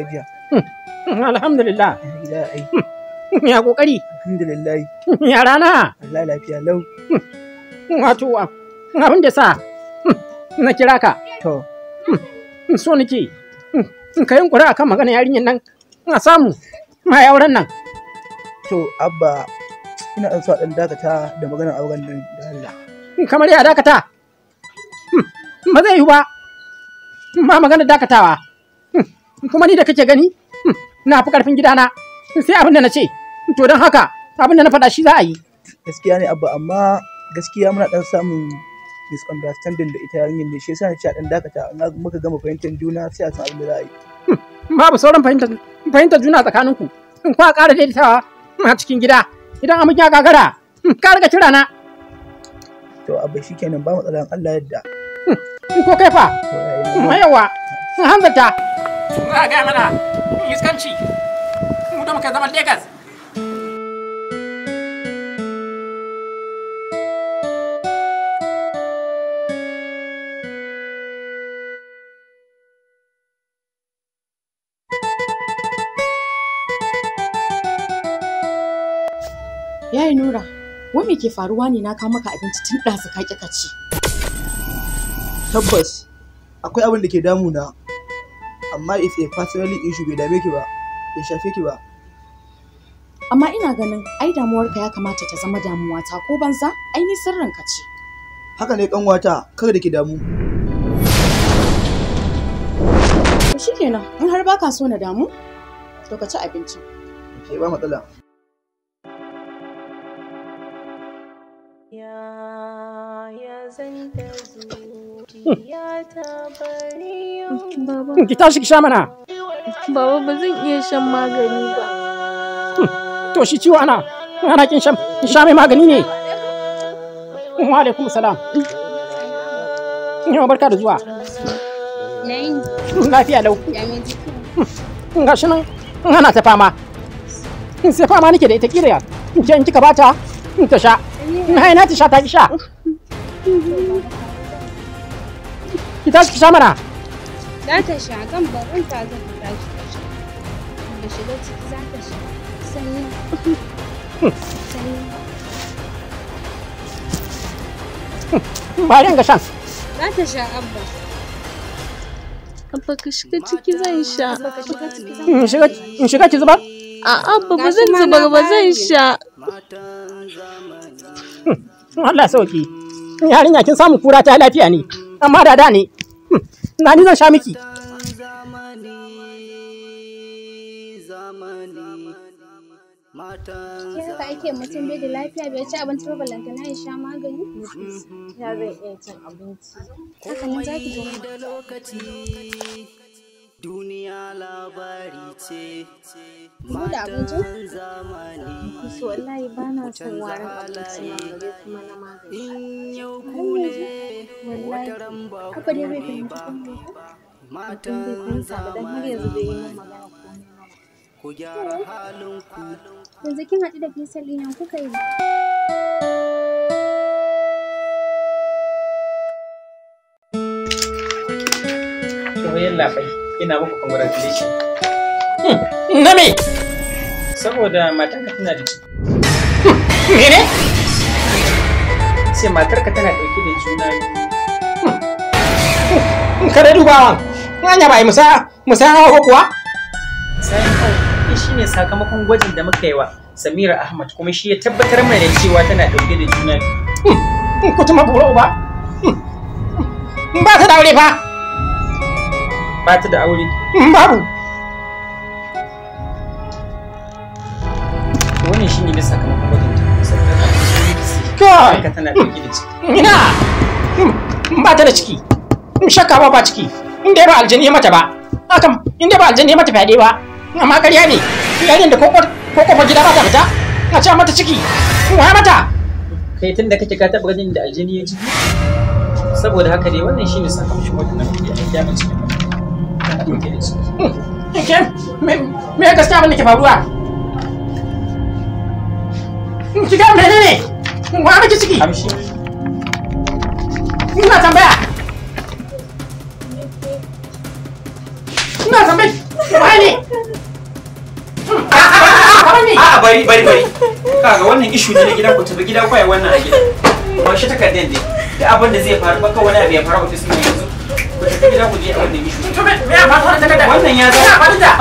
gajiya. Alhamdulillah. Gida ai. Ya kokari. Alhamdulillah. Ya rana. Allah lafiya lau. Wato abin da sa na kira ka. To. So nake ka yin ƙura akan magana yarinyar nan a samu ma auren nan. To abba ina so a ɗan dakata da maganar auren nan da Allah. Kamar ya dakata. Ba zai yi ba. Ba magana dakatawa. Kuma ni da kake gani na fi ƙarfin gidana sai abin da na ce. To don haka abin da na faɗa shi za a yi. Gaskiya ne abba amma gaskiya muna ɗan samun misunderstanding da ita yarinyar ne shi yasa na ce a ɗan dakata in muka gama fahimtar juna sai a san abin da za a yi. Babu sauran fahimtar juna tsakaninku. In kwa ƙara daidaitawa a cikin gida idan abin ya gagara ka riga kira na. To abba shikenan ba matsalan Allah yadda. Ko kai fa? To yawa hanzarta. Za a gaya mana iskanci mu da muka zama Legas. Yayi Nura, wai me ke faruwa ne na kawo maka abinci tun ɗazu ka ƙi ka ci? tabbas akwai abin da ke damuna amma it's a personal issue bai dame ki ba bai shafe ki ba. Amma ina ganin ai damuwarka ya kamata ta zama damuwata ko banza? Ai ni sirrinka ce. Haka ne kanwata kar da ki damu. To shikenan, in har baka so na damu, to ka ci abincin. Ke ba matsala. Ki tashi ki sha mana. Baba ba zan iya shan magani ba. To shi ciwo ana kin sha mai magani ne. Wa alaikum salam. Yawa barka da zuwa. Nayin. Lafiya lau. Ya mai jiki. Ga shi nan ana ta fama. Sai fama nake da ita kira ya. In kika bata ta sha. Na ta sha ta ki sha. Ki tashi ki sha mana. Za ta sha kan barin ta zan tashi ta sha. Da shiga ciki za ta sha. Sanyi. Bayan ga shan. Za ta sha abba. Abba ka shiga ciki zan sha. In shiga ki zubar? A'a abba ba zan zubar ba zan sha. Allah sauki. Yarinya kin samu kura ta lafiya ne. Amma da ne. Na ni zan sha miki. Ke haka ake mutum bai da lafiya bai ci abinci ba ballantana ya sha magani? Ya zan iya cin abinci. Haka nan za ki zo. Duniya labari ce. Mu da abincin? So wallahi ba na son warin abinci na bare kuma na magani. Wallahi. Haka dai bai fahimci komai ba. Mutum bai fahimta ba dan har yanzu bai yi min magana komai ba. Ku gyara halinku. Yanzu kin haɗu da Faisal ɗin yan kuka yi. Soyayyen labai, ina muku congratulations. Na me? Saboda matarka tana da ciki. Mene? Sai matarka tana ɗauke da juna biyu. Kare dubawan. Hanya ba yi musa hawa kuwa? Sayan kawai shi ne sakamakon gwajin da muka yi wa Samira Ahmad kuma shi ya tabbatar mana da cewa tana ɗauke da juna biyu. Ku tuma buro ba? Ba ta da aure fa? Ba ta da aure. Babu. Wannan shi ne na sakamakon gwajin ta. Saboda na Kai! ka tana ɗauke da ciki. Ina! Ba ta da ciki. Shakka ba ciki. Inda ba aljani mata ba. Hakan inda ba aljani mata fyaɗe ba. Amma ƙarya ne. Yayin da kokon gida ba ta fita. A ce mata ciki. Wa mata? Kai tun da kake ka taɓa ganin da aljini ya ciki. Saboda haka dai wannan shi ne sakamakon gwajin nan da ya gyara cikin tana ɗauke da ciki. Ke me gaskiya abin da ke faruwa? Ki ga menene? Wa miki ciki? Amshi. Ina tambaya. Wane? A'a bari. Kaga wannan ishu ne na gida ku tafi gida kwaya wannan a gida. Ba shi takardar ne. Da abin da zai faru baka wani abu ya faru ofis ne yanzu. Ku tafi gida ku je a wannan ishu. To me ya faru wannan takarda? Wannan ya zama. Ya faru da.